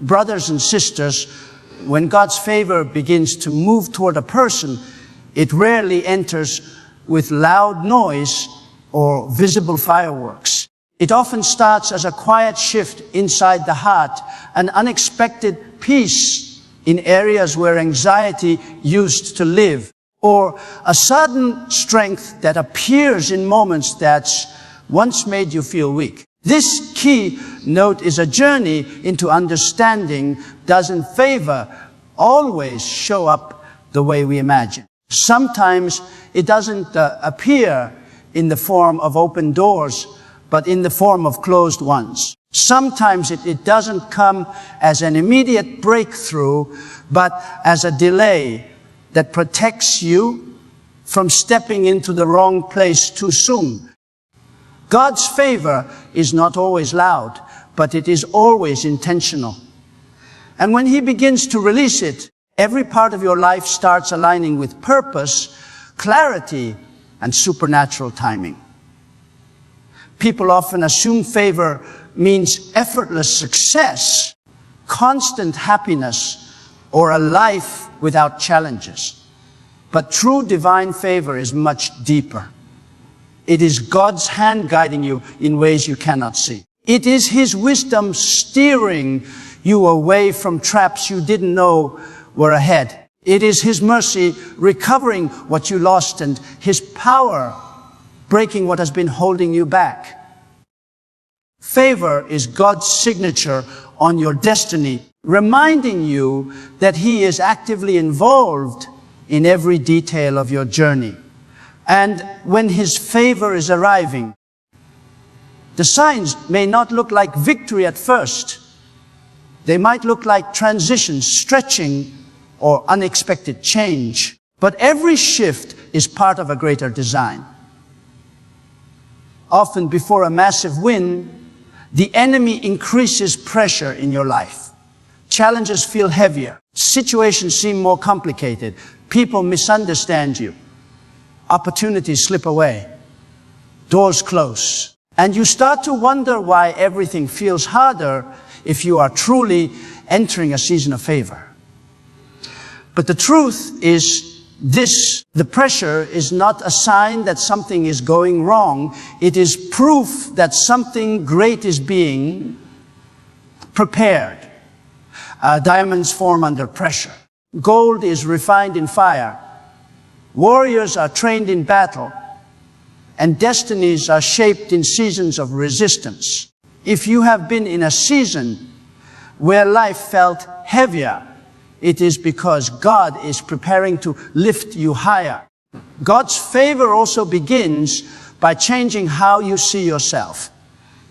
Brothers and sisters, when God's favor begins to move toward a person, it rarely enters with loud noise or visible fireworks. It often starts as a quiet shift inside the heart, an unexpected peace in areas where anxiety used to live, or a sudden strength that appears in moments that once made you feel weak. This key note is a journey into understanding. Doesn't favor always show up the way we imagine. Sometimes it doesn't appear in the form of open doors, but in the form of closed ones. Sometimes it doesn't come as an immediate breakthrough, but as a delay that protects you from stepping into the wrong place too soon. God's favor is not always loud, but it is always intentional. And when He begins to release it, every part of your life starts aligning with purpose, clarity, and supernatural timing. People often assume favor means effortless success, constant happiness, or a life without challenges. But true divine favor is much deeper. It is God's hand guiding you in ways you cannot see. It is His wisdom steering you away from traps you didn't know were ahead. It is His mercy recovering what you lost, and His power breaking what has been holding you back. Favor is God's signature on your destiny, reminding you that He is actively involved in every detail of your journey. And when His favor is arriving, the signs may not look like victory at first. They might look like transition, stretching, or unexpected change. But every shift is part of a greater design. Often before a massive win, the enemy increases pressure in your life. Challenges feel heavier. Situations seem more complicated. People misunderstand you. Opportunities slip away. Doors close. And you start to wonder why everything feels harder if you are truly entering a season of favor. But the truth is this: the pressure is not a sign that something is going wrong. It is proof that something great is being prepared. Diamonds form under pressure. Gold is refined in fire. Warriors are trained in battle, and destinies are shaped in seasons of resistance. If you have been in a season where life felt heavier, it is because God is preparing to lift you higher. God's favor also begins by changing how you see yourself.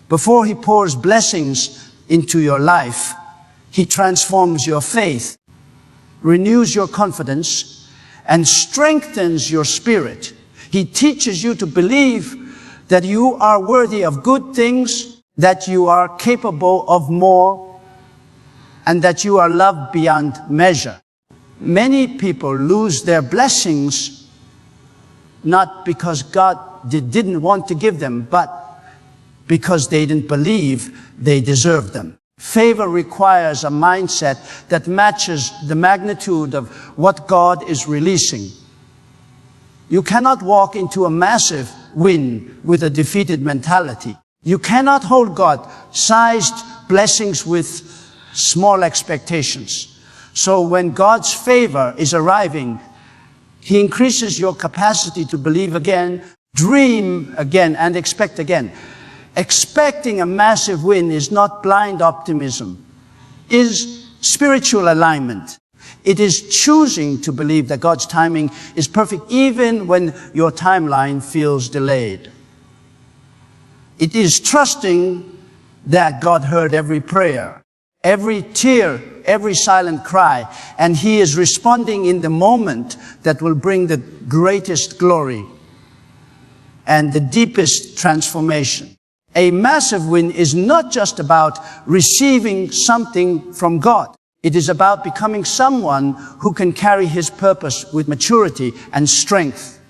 Before He pours blessings into your life, He transforms your faith, renews your confidence, and strengthens your spirit. He teaches you to believe that you are worthy of good things, that you are capable of more, and that you are loved beyond measure. Many people lose their blessings not because God didn't want to give them, but because they didn't believe they deserved them. Favor requires a mindset that matches the magnitude of what God is releasing. You cannot walk into a massive win with a defeated mentality. You cannot hold God-sized blessings with small expectations. So when God's favor is arriving, He increases your capacity to believe again, dream again, and expect again. Expecting a massive win is not blind optimism. It is spiritual alignment. It is choosing to believe that God's timing is perfect even when your timeline feels delayed. It is trusting that God heard every prayer, every tear, every silent cry, and He is responding in the moment that will bring the greatest glory and the deepest transformation. A massive win is not just about receiving something from God. It is about becoming someone who can carry His purpose with maturity and strength.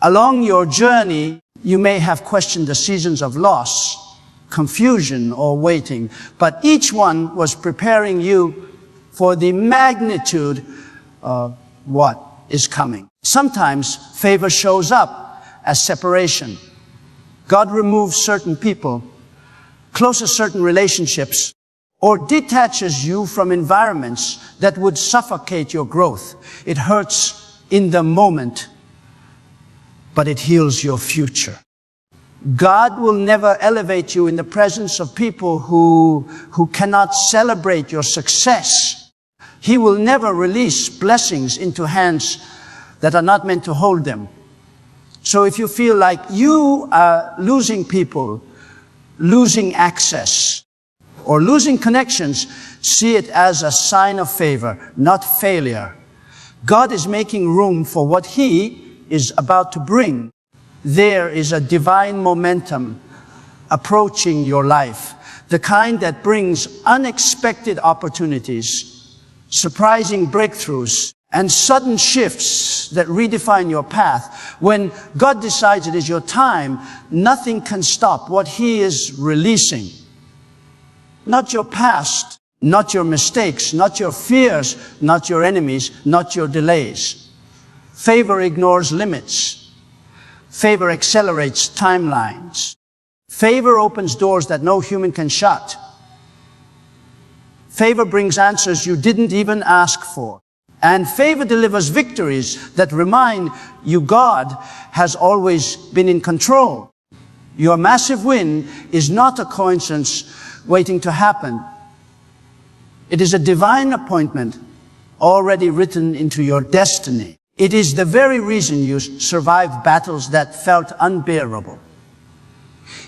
Along your journey, you may have questioned the seasons of loss, confusion or waiting, but each one was preparing you for the magnitude of what is coming. Sometimes favor shows up as separation. God removes certain people, closes certain relationships, or detaches you from environments that would suffocate your growth. It hurts in the moment, but it heals your future. God will never elevate you in the presence of people who cannot celebrate your success. He will never release blessings into hands that are not meant to hold them. So if you feel like you are losing people, losing access, or losing connections, see it as a sign of favor, not failure. God is making room for what He is about to bring. There is a divine momentum approaching your life, the kind that brings unexpected opportunities, surprising breakthroughs, and sudden shifts that redefine your path. When God decides it is your time, nothing can stop what He is releasing. Not your past, not your mistakes, not your fears, not your enemies, not your delays. Favor ignores limits. Favor accelerates timelines. Favor opens doors that no human can shut. Favor brings answers you didn't even ask for. And favor delivers victories that remind you God has always been in control. Your massive win is not a coincidence waiting to happen. It is a divine appointment already written into your destiny. It is the very reason you survived battles that felt unbearable.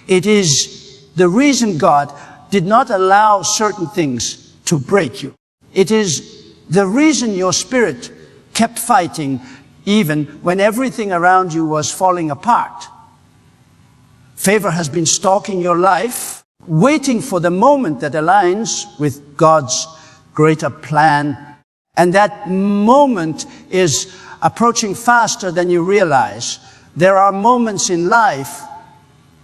It is the reason God did not allow certain things to break you. It is the reason your spirit kept fighting even when everything around you was falling apart. Favor has been stalking your life, waiting for the moment that aligns with God's greater plan. And that moment is approaching faster than you realize. There are moments in life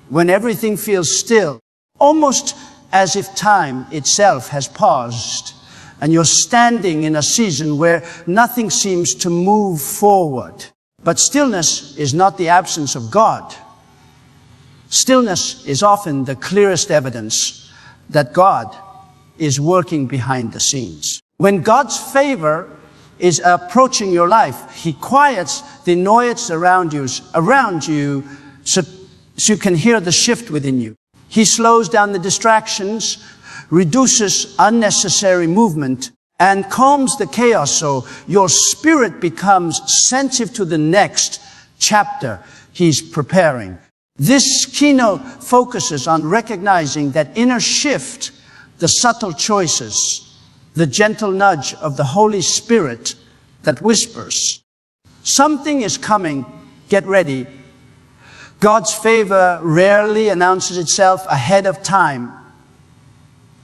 when everything feels still, almost as if time itself has paused, and you're standing in a season where nothing seems to move forward. But stillness is not the absence of God. Stillness is often the clearest evidence that God is working behind the scenes. When God's favor is approaching your life, He quiets the noise around you so you can hear the shift within you. He slows down the distractions, reduces unnecessary movement, and calms the chaos so your spirit becomes sensitive to the next chapter He's preparing. This keynote focuses on recognizing that inner shift, the subtle choices, the gentle nudge of the Holy Spirit that whispers, something is coming, get ready. God's favor rarely announces itself ahead of time.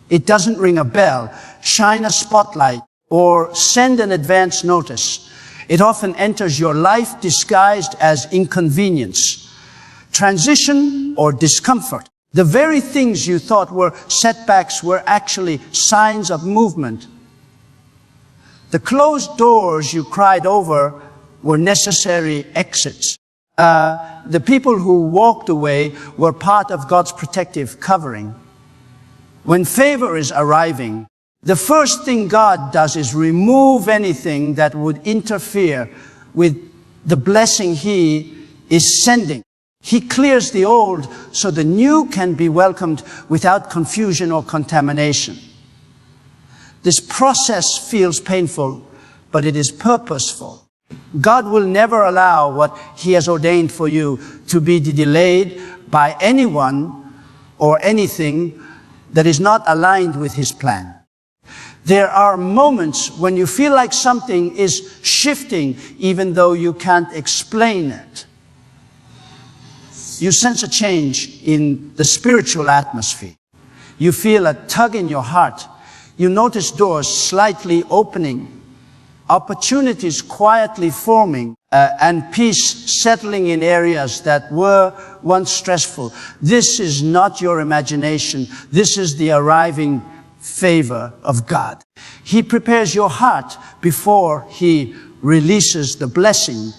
It doesn't ring a bell, shine a spotlight, or send an advance notice. It often enters your life disguised as inconvenience, transition, or discomfort. The very things you thought were setbacks were actually signs of movement. The closed doors you cried over were necessary exits. The people who walked away were part of God's protective covering. When favor is arriving, the first thing God does is remove anything that would interfere with the blessing He is sending. He clears the old so the new can be welcomed without confusion or contamination. This process feels painful, but it is purposeful. God will never allow what He has ordained for you to be delayed by anyone or anything that is not aligned with His plan. There are moments when you feel like something is shifting even though you can't explain it. You sense a change in the spiritual atmosphere. You feel a tug in your heart. You notice doors slightly opening, opportunities quietly forming, and peace settling in areas that were once stressful. This is not your imagination. This is the arriving favor of God. He prepares your heart before He releases the blessing.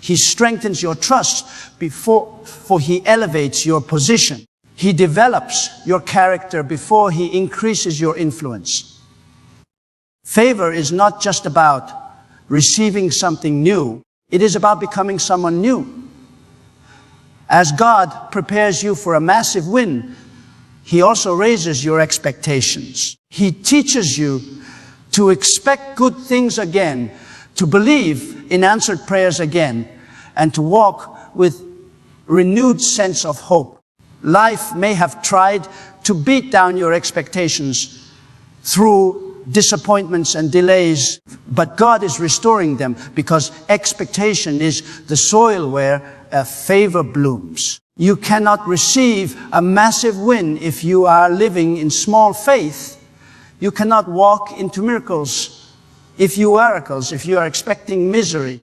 He strengthens your trust before He elevates your position. He develops your character before He increases your influence. Favor is not just about receiving something new. It is about becoming someone new. As God prepares you for a massive win, He also raises your expectations. He teaches you to expect good things again, to believe in answered prayers again, and to walk with renewed sense of hope. Life may have tried to beat down your expectations through disappointments and delays, but God is restoring them because expectation is the soil where favor blooms. You cannot receive a massive win if you are living in small faith. You cannot walk into miracles if you are expecting misery.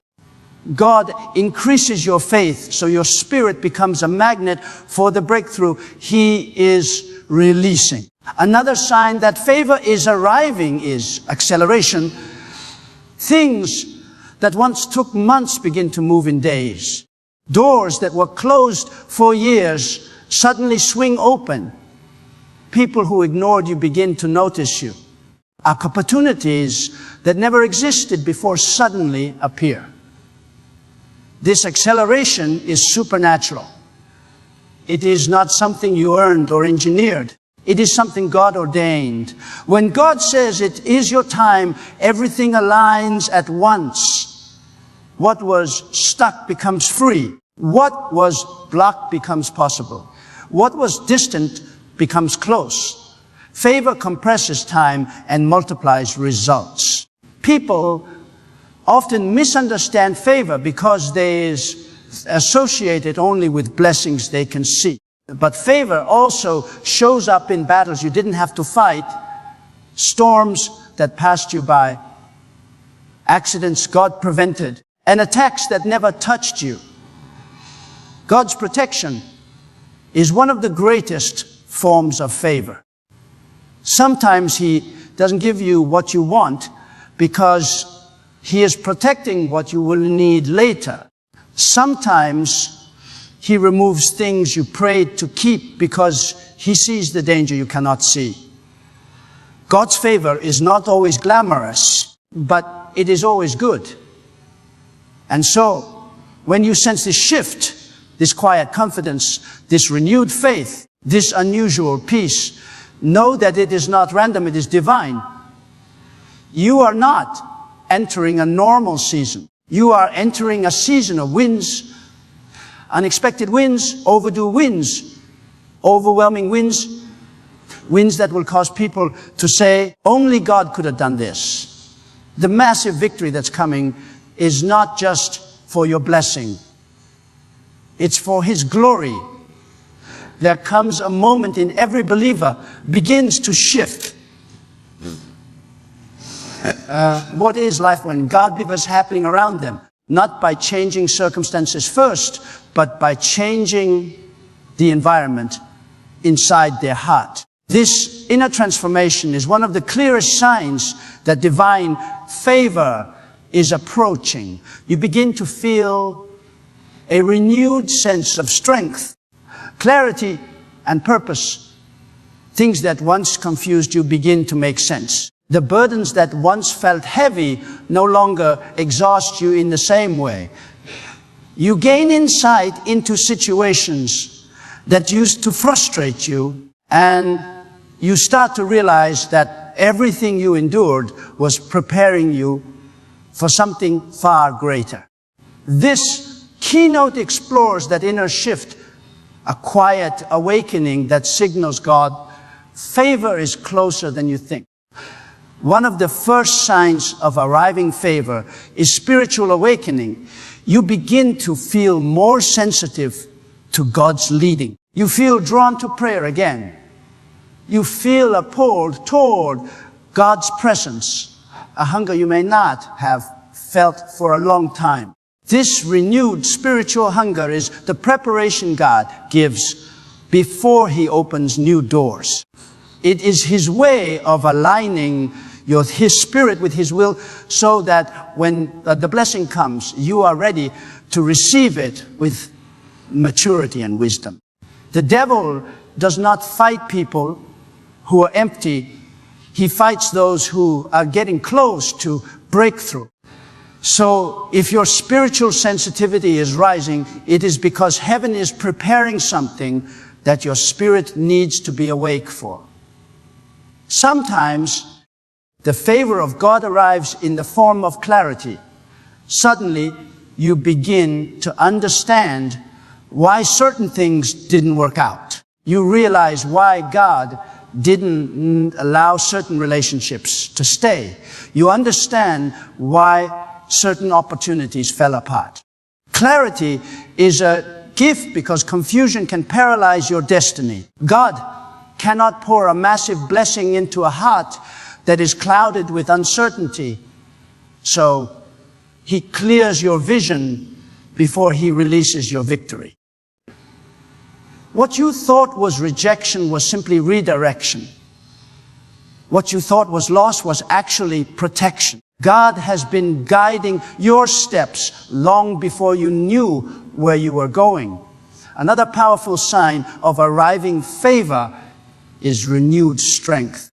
God increases your faith so your spirit becomes a magnet for the breakthrough He is releasing. Another sign that favor is arriving is acceleration. Things that once took months begin to move in days. Doors that were closed for years suddenly swing open. People who ignored you begin to notice you. Opportunities that never existed before suddenly appear. This acceleration is supernatural. It is not something you earned or engineered. It is something God ordained. When God says it is your time, everything aligns at once. What was stuck becomes free. What was blocked becomes possible. What was distant becomes close. Favor compresses time and multiplies results. People often misunderstand favor because they associate it only with blessings they can see. But favor also shows up in battles you didn't have to fight, storms that passed you by, accidents God prevented, and attacks that never touched you. God's protection is one of the greatest forms of favor. Sometimes He doesn't give you what you want because He is protecting what you will need later. Sometimes He removes things you prayed to keep because He sees the danger you cannot see. God's favor is not always glamorous, but it is always good. And so, when you sense this shift, this quiet confidence, this renewed faith, this unusual peace, know that it is not random, it is divine. You are not entering a normal season. You are entering a season of wins, unexpected wins, overdue wins, overwhelming wins, wins that will cause people to say, only God could have done this. The massive victory that's coming is not just for your blessing. It's for His glory. There comes a moment in every believer begins to shift. What is life when God is happening around them? Not by changing circumstances first, but by changing the environment inside their heart. This inner transformation is one of the clearest signs that divine favor is approaching. You begin to feel a renewed sense of strength, clarity, and purpose. Things that once confused you begin to make sense. The burdens that once felt heavy no longer exhaust you in the same way. You gain insight into situations that used to frustrate you, and you start to realize that everything you endured was preparing you for something far greater. This keynote explores that inner shift, a quiet awakening that signals God, favor is closer than you think. One of the first signs of arriving favor is spiritual awakening. You begin to feel more sensitive to God's leading. You feel drawn to prayer again. You feel a pull toward God's presence, a hunger you may not have felt for a long time. This renewed spiritual hunger is the preparation God gives before He opens new doors. It is His way of aligning His Spirit with His will so that when the blessing comes, you are ready to receive it with maturity and wisdom. The devil does not fight people who are empty. He fights those who are getting close to breakthrough. So if your spiritual sensitivity is rising, it is because heaven is preparing something that your spirit needs to be awake for. Sometimes the favor of God arrives in the form of clarity. Suddenly, you begin to understand why certain things didn't work out. You realize why God didn't allow certain relationships to stay. You understand why certain opportunities fell apart. Clarity is a gift because confusion can paralyze your destiny. God cannot pour a massive blessing into a heart that is clouded with uncertainty. So He clears your vision before He releases your victory. What you thought was rejection was simply redirection. What you thought was loss was actually protection. God has been guiding your steps long before you knew where you were going. Another powerful sign of arriving favor is renewed strength.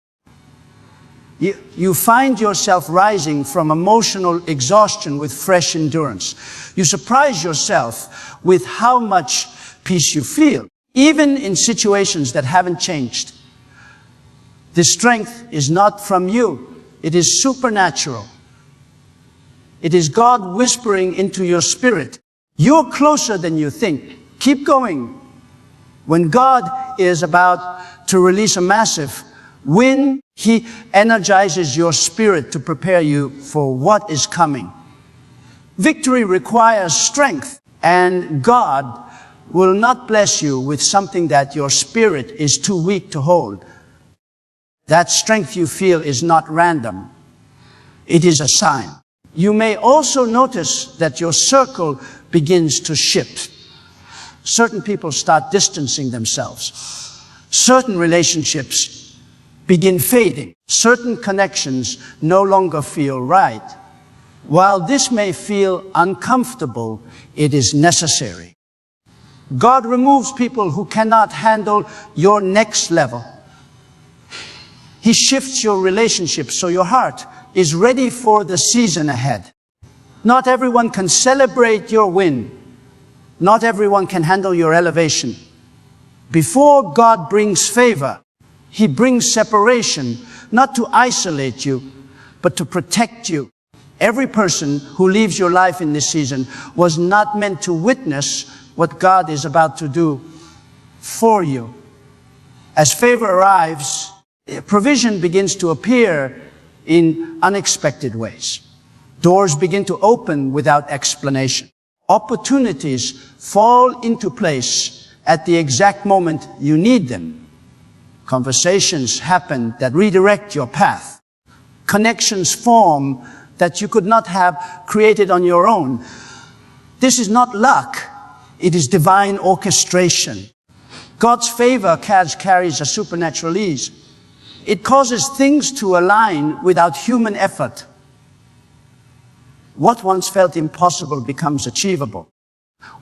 You find yourself rising from emotional exhaustion with fresh endurance. You surprise yourself with how much peace you feel, even in situations that haven't changed. This strength is not from you. It is supernatural. It is God whispering into your spirit. You're closer than you think. Keep going. When God is about to release a massive win, He energizes your spirit to prepare you for what is coming. Victory requires strength, and God will not bless you with something that your spirit is too weak to hold. That strength you feel is not random. It is a sign. You may also notice that your circle begins to shift. Certain people start distancing themselves. Certain relationships begin fading. Certain connections no longer feel right. While this may feel uncomfortable, it is necessary. God removes people who cannot handle your next level. He shifts your relationship so your heart is ready for the season ahead. Not everyone can celebrate your win. Not everyone can handle your elevation. Before God brings favor, He brings separation, not to isolate you, but to protect you. Every person who leaves your life in this season was not meant to witness what God is about to do for you. As favor arrives, provision begins to appear in unexpected ways. Doors begin to open without explanation. Opportunities fall into place at the exact moment you need them. Conversations happen that redirect your path. Connections form that you could not have created on your own. This is not luck. It is divine orchestration. God's favor carries a supernatural ease. It causes things to align without human effort. What once felt impossible becomes achievable.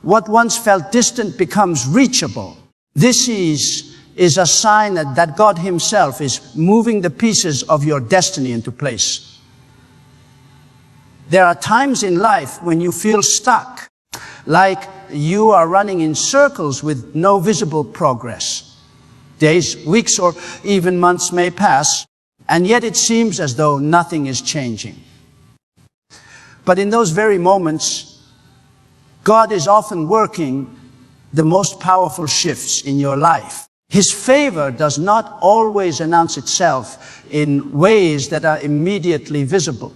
What once felt distant becomes reachable. This is a sign that God Himself is moving the pieces of your destiny into place. There are times in life when you feel stuck, like you are running in circles with no visible progress. Days, weeks, or even months may pass, and yet it seems as though nothing is changing. But in those very moments, God is often working the most powerful shifts in your life. His favor does not always announce itself in ways that are immediately visible.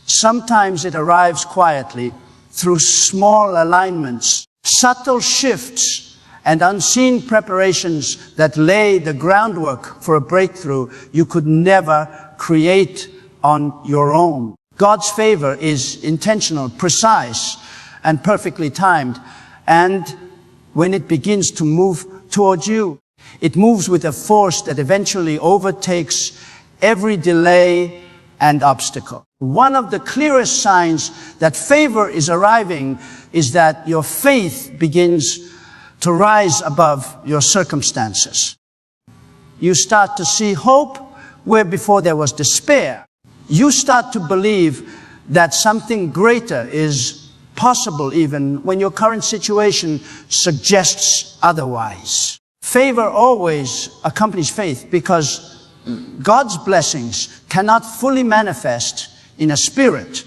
Sometimes it arrives quietly through small alignments, subtle shifts, and unseen preparations that lay the groundwork for a breakthrough you could never create on your own. God's favor is intentional, precise, and perfectly timed. And when it begins to move towards you, it moves with a force that eventually overtakes every delay and obstacle. One of the clearest signs that favor is arriving is that your faith begins to rise above your circumstances. You start to see hope where before there was despair. You start to believe that something greater is possible even when your current situation suggests otherwise. Favor always accompanies faith because God's blessings cannot fully manifest in a spirit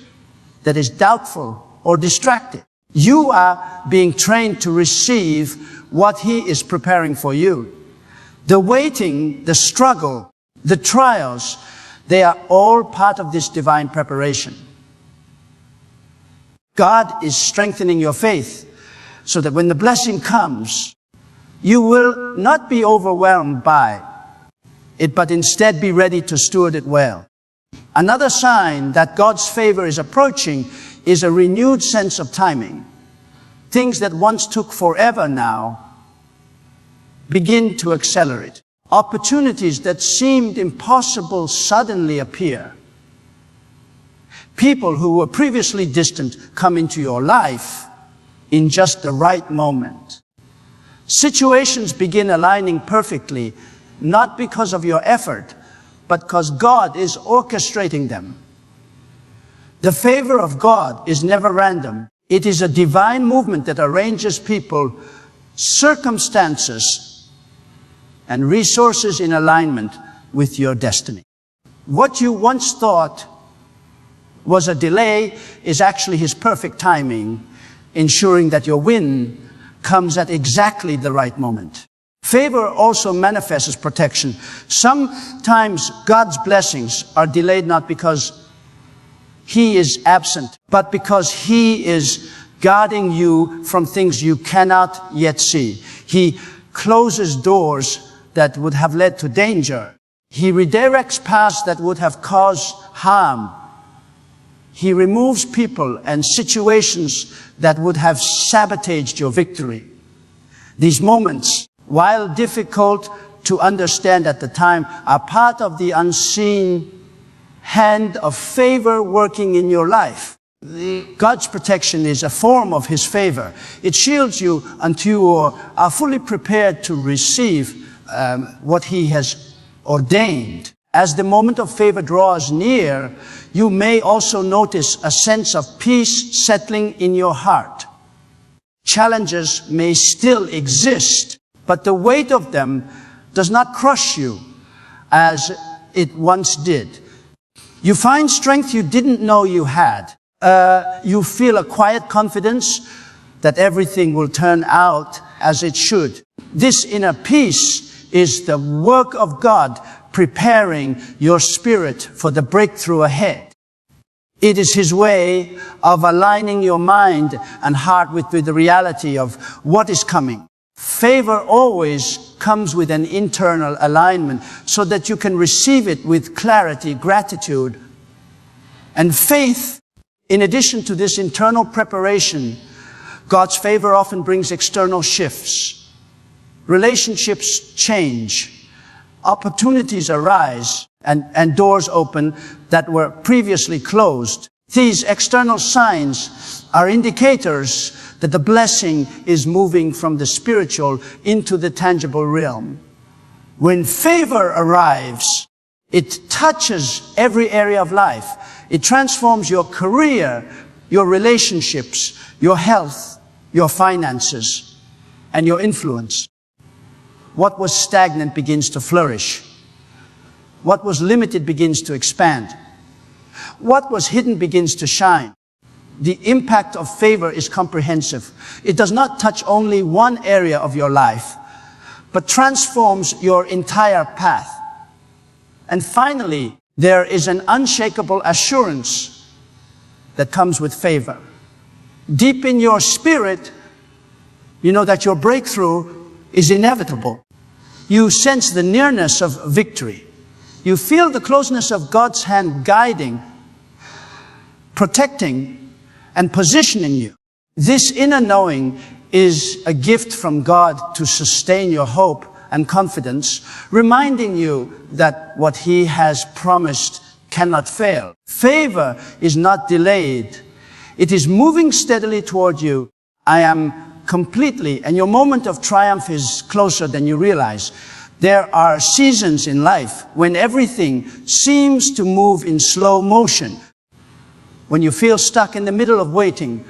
that is doubtful or distracted. You are being trained to receive what He is preparing for you. The waiting, the struggle, the trials, they are all part of this divine preparation. God is strengthening your faith so that when the blessing comes, you will not be overwhelmed by it, but instead be ready to steward it well. Another sign that God's favor is approaching is a renewed sense of timing. Things that once took forever now begin to accelerate. Opportunities that seemed impossible suddenly appear. People who were previously distant come into your life in just the right moment. Situations begin aligning perfectly, not because of your effort, but because God is orchestrating them. The favor of God is never random. It is a divine movement that arranges people, circumstances, and resources in alignment with your destiny. What you once thought was a delay is actually His perfect timing, ensuring that your win comes at exactly the right moment. Favor also manifests as protection. Sometimes God's blessings are delayed not because He is absent, but because He is guarding you from things you cannot yet see. He closes doors that would have led to danger. He redirects paths that would have caused harm. He removes people and situations that would have sabotaged your victory. These moments, while difficult to understand at the time, are part of the unseen hand of favor working in your life. God's protection is a form of His favor. It shields you until you are fully prepared to receive what He has ordained. As the moment of favor draws near, you may also notice a sense of peace settling in your heart. Challenges may still exist, but the weight of them does not crush you as it once did. You find strength you didn't know you had. You feel a quiet confidence that everything will turn out as it should. This inner peace is the work of God preparing your spirit for the breakthrough ahead. It is His way of aligning your mind and heart with the reality of what is coming. Favor always comes with an internal alignment so that you can receive it with clarity, gratitude, and faith. In addition to this internal preparation, God's favor often brings external shifts. Relationships change, opportunities arise, and doors open that were previously closed. These external signs are indicators that the blessing is moving from the spiritual into the tangible realm. When favor arrives, it touches every area of life. It transforms your career, your relationships, your health, your finances, and your influence. What was stagnant begins to flourish. What was limited begins to expand. What was hidden begins to shine. The impact of favor is comprehensive. It does not touch only one area of your life, but transforms your entire path. And finally, there is an unshakable assurance that comes with favor. Deep in your spirit, you know that your breakthrough is inevitable. You sense the nearness of victory. You feel the closeness of God's hand guiding, protecting, and positioning you. This inner knowing is a gift from God to sustain your hope and confidence, reminding you that what He has promised cannot fail. Favor is not delayed. It is moving steadily toward you. I am completely, and your moment of triumph is closer than you realize. There are seasons in life when everything seems to move in slow motion, when you feel stuck in the middle of waiting,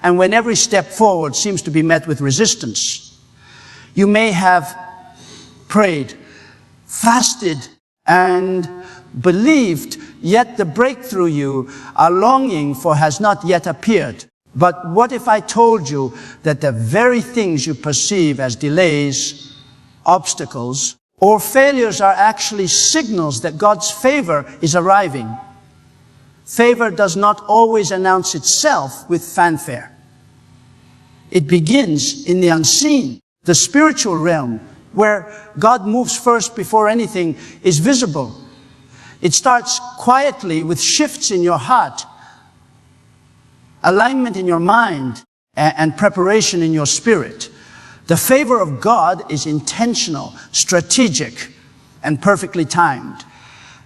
and when every step forward seems to be met with resistance. You may have prayed, fasted, and believed, yet the breakthrough you are longing for has not yet appeared. But what if I told you that the very things you perceive as delays, obstacles, or failures are actually signals that God's favor is arriving? Favor does not always announce itself with fanfare. It begins in the unseen, the spiritual realm, where God moves first before anything is visible. It starts quietly with shifts in your heart, alignment in your mind, and preparation in your spirit. The favor of God is intentional, strategic, and perfectly timed.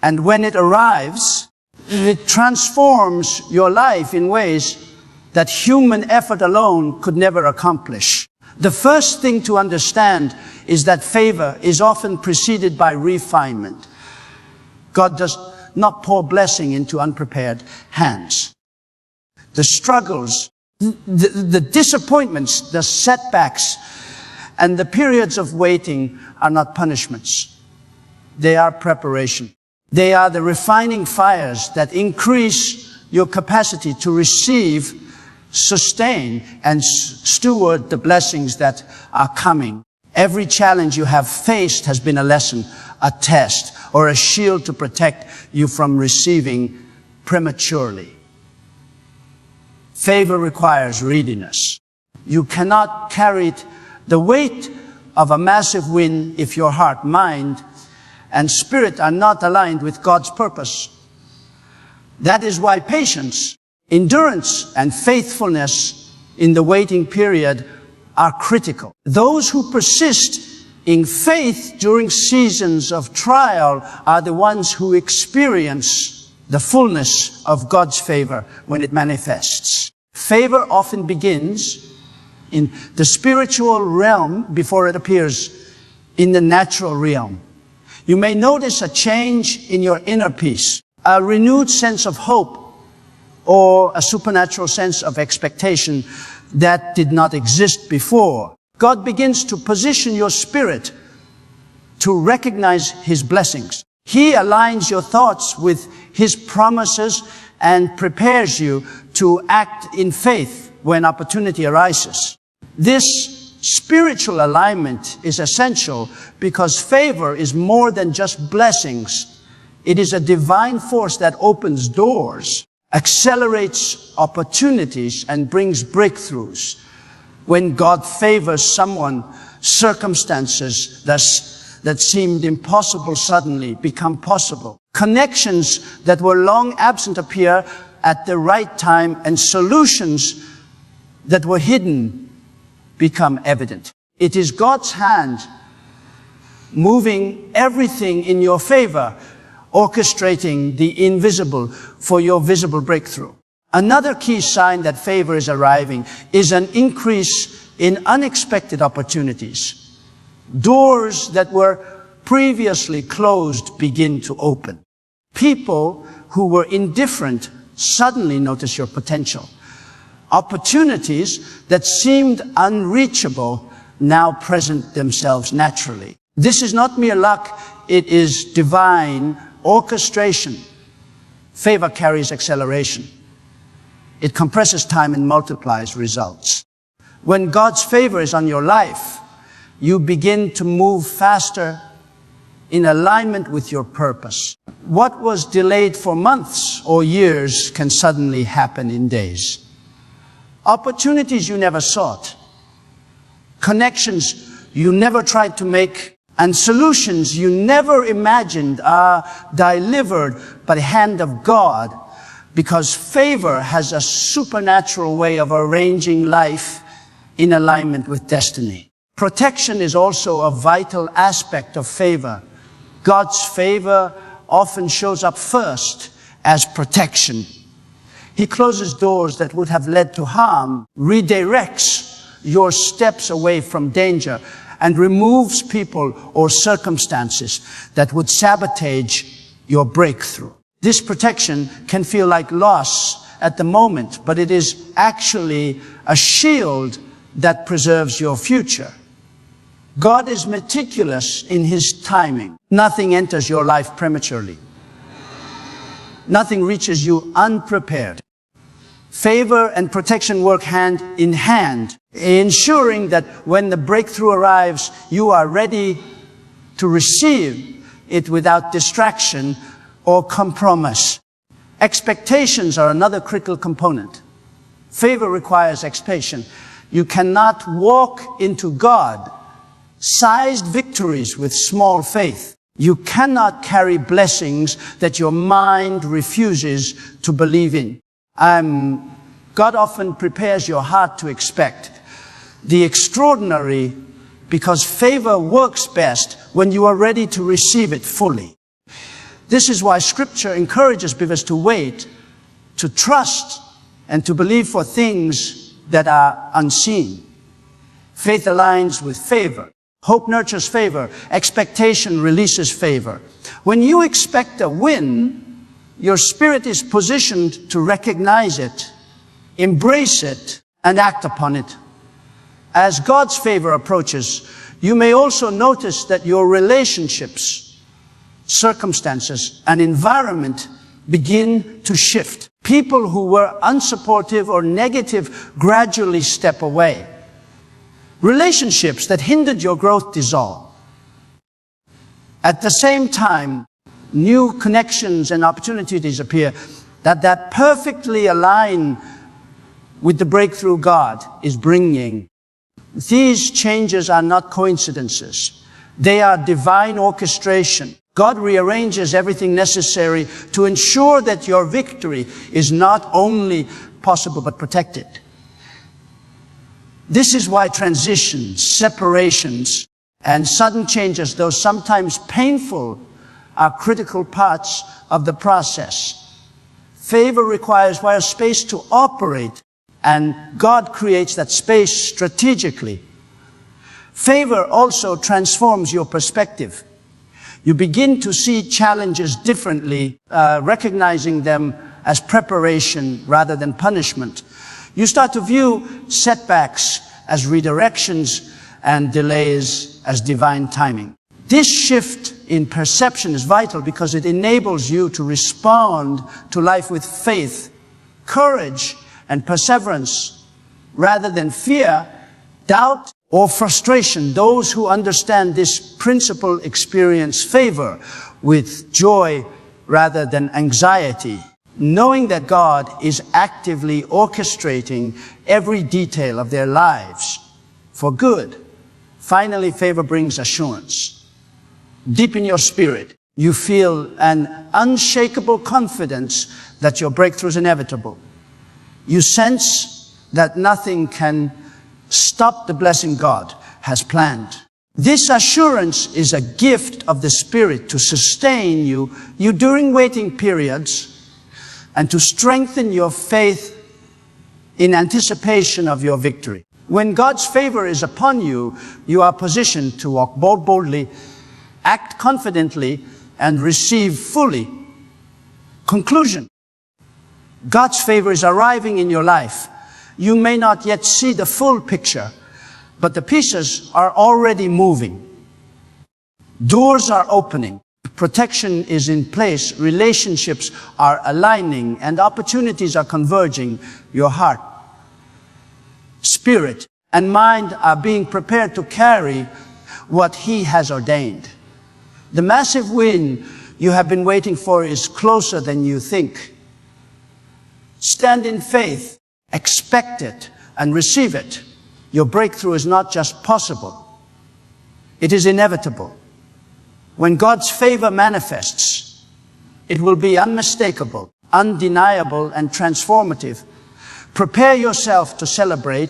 And when it arrives, it transforms your life in ways that human effort alone could never accomplish. The first thing to understand is that favor is often preceded by refinement. God does not pour blessing into unprepared hands. The struggles, the disappointments, the setbacks, and the periods of waiting are not punishments. They are preparation. They are the refining fires that increase your capacity to receive, sustain, and steward the blessings that are coming. Every challenge you have faced has been a lesson, a test, or a shield to protect you from receiving prematurely. Favor requires readiness. You cannot carry the weight of a massive win if your heart, mind, and spirit are not aligned with God's purpose. That is why patience, endurance, and faithfulness in the waiting period are critical. Those who persist in faith during seasons of trial are the ones who experience the fullness of God's favor when it manifests. Favor often begins in the spiritual realm before it appears in the natural realm. You may notice a change in your inner peace, a renewed sense of hope, or a supernatural sense of expectation that did not exist before. God begins to position your spirit to recognize His blessings. He aligns your thoughts with His promises and prepares you to act in faith when opportunity arises. This spiritual alignment is essential because favor is more than just blessings. It is a divine force that opens doors, accelerates opportunities, and brings breakthroughs. When God favors someone, circumstances that seemed impossible suddenly become possible. Connections that were long absent appear at the right time, and solutions that were hidden become evident. It is God's hand moving everything in your favor, orchestrating the invisible for your visible breakthrough. Another key sign that favor is arriving is an increase in unexpected opportunities. Doors that were previously closed begin to open. People who were indifferent suddenly notice your potential. Opportunities that seemed unreachable now present themselves naturally. This is not mere luck, it is divine orchestration. Favor carries acceleration. It compresses time and multiplies results. When God's favor is on your life, you begin to move faster in alignment with your purpose. What was delayed for months or years can suddenly happen in days. Opportunities you never sought, connections you never tried to make, And solutions you never imagined are delivered by the hand of God, because favor has a supernatural way of arranging life in alignment with destiny. Protection is also a vital aspect of favor. God's favor often shows up first as protection. He closes doors that would have led to harm, redirects your steps away from danger, and removes people or circumstances that would sabotage your breakthrough. This protection can feel like loss at the moment, but it is actually a shield that preserves your future. God is meticulous in His timing. Nothing enters your life prematurely. Nothing reaches you unprepared. Favor and protection work hand in hand, ensuring that when the breakthrough arrives, you are ready to receive it without distraction or compromise. Expectations are another critical component. Favor requires expectation. You cannot walk into God-sized victories with small faith. You cannot carry blessings that your mind refuses to believe in. God often prepares your heart to expect the extraordinary, because favor works best when you are ready to receive it fully. This is why Scripture encourages believers to wait, to trust, and to believe for things that are unseen. Faith aligns with favor. Hope nurtures favor. Expectation releases favor. When you expect a win, your spirit is positioned to recognize it, embrace it, and act upon it. As God's favor approaches, you may also notice that your relationships, circumstances, and environment begin to shift. People who were unsupportive or negative gradually step away. Relationships that hindered your growth dissolve. At the same time, new connections and opportunities appear that perfectly align with the breakthrough God is bringing. These changes are not coincidences. They are divine orchestration. God rearranges everything necessary to ensure that your victory is not only possible but protected. This is why transitions, separations, and sudden changes, though sometimes painful, are critical parts of the process. Favor requires space to operate, and God creates that space strategically. Favor also transforms your perspective. You begin to see challenges differently, recognizing them as preparation rather than punishment. You start to view setbacks as redirections and delays as divine timing. This shift in perception is vital because it enables you to respond to life with faith, courage, and perseverance, rather than fear, doubt, or frustration. Those who understand this principle experience favor with joy rather than anxiety, knowing that God is actively orchestrating every detail of their lives for good. Finally, favor brings assurance. Deep in your spirit, you feel an unshakable confidence that your breakthrough is inevitable. You sense that nothing can stop the blessing God has planned. This assurance is a gift of the Spirit to sustain you during waiting periods and to strengthen your faith in anticipation of your victory. When God's favor is upon you, you are positioned to walk boldly, act confidently, and receive fully. Conclusion. God's favor is arriving in your life. You may not yet see the full picture, but the pieces are already moving. Doors are opening. Protection is in place. Relationships are aligning, and opportunities are converging. Your heart, spirit, and mind are being prepared to carry what He has ordained. The massive win you have been waiting for is closer than you think. Stand in faith, expect it, and receive it. Your breakthrough is not just possible, it is inevitable. When God's favor manifests, it will be unmistakable, undeniable, and transformative. Prepare yourself to celebrate,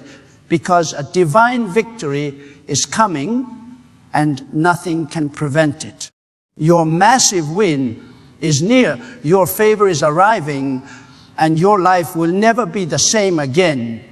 because a divine victory is coming and nothing can prevent it. Your massive win is near. Your favor is arriving, and your life will never be the same again.